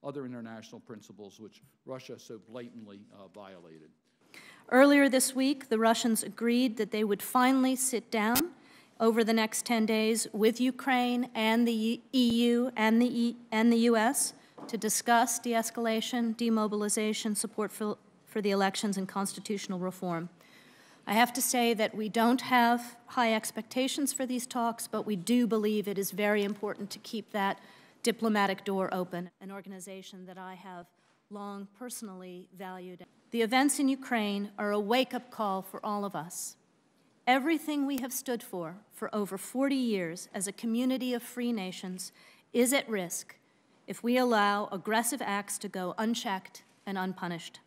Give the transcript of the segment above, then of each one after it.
other international principles which Russia so blatantly violated. Earlier this week, the Russians agreed that they would finally sit down over the next 10 days with Ukraine and the EU and the US to discuss de-escalation, demobilization, support for the elections, and constitutional reform. I have to say that we don't have high expectations for these talks, but we do believe it is very important to keep that diplomatic door open, an organization that I have long personally valued. The events in Ukraine are a wake-up call for all of us. Everything we have stood for over 40 years as a community of free nations is at risk if we allow aggressive acts to go unchecked and unpunished.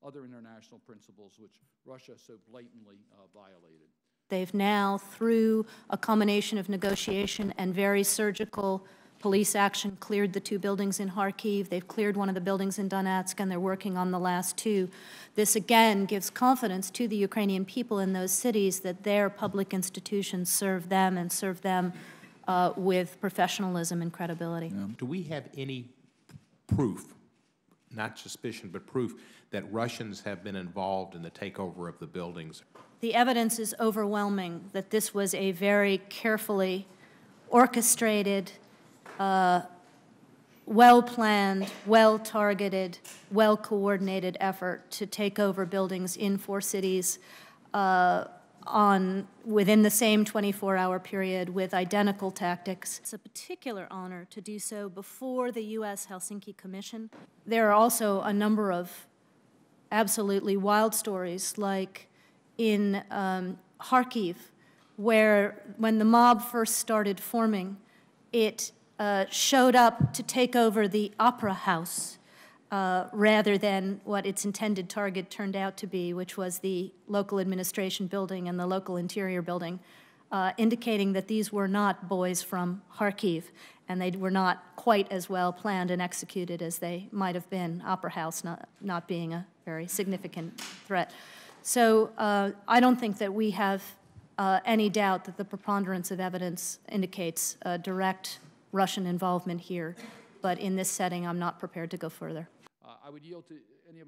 Other international principles which Russia so blatantly violated. They've now, through a combination of negotiation and very surgical police action, cleared the 2 buildings in Kharkiv. They've cleared one of the buildings in Donetsk, and they're working on the last 2. This, again, gives confidence to the Ukrainian people in those cities that their public institutions serve them and serve them with professionalism and credibility. Yeah. Do we have any proof, not suspicion, but proof, that Russians have been involved in the takeover of the buildings? The evidence is overwhelming that this was a very carefully orchestrated, well-planned, well-targeted, well-coordinated effort to take over buildings in 4 cities within the same 24-hour period with identical tactics. It's a particular honor to do so before the US Helsinki Commission. There are also a number of absolutely wild stories, like in Kharkiv, where when the mob first started forming, it showed up to take over the opera house rather than what its intended target turned out to be, which was the local administration building and the local interior building, indicating that these were not boys from Kharkiv, and they were not quite as well planned and executed as they might have been, opera house not being a very significant threat. So I don't think that we have any doubt that the preponderance of evidence indicates direct Russian involvement here, but in this setting, I'm not prepared to go further. I would yield to any of my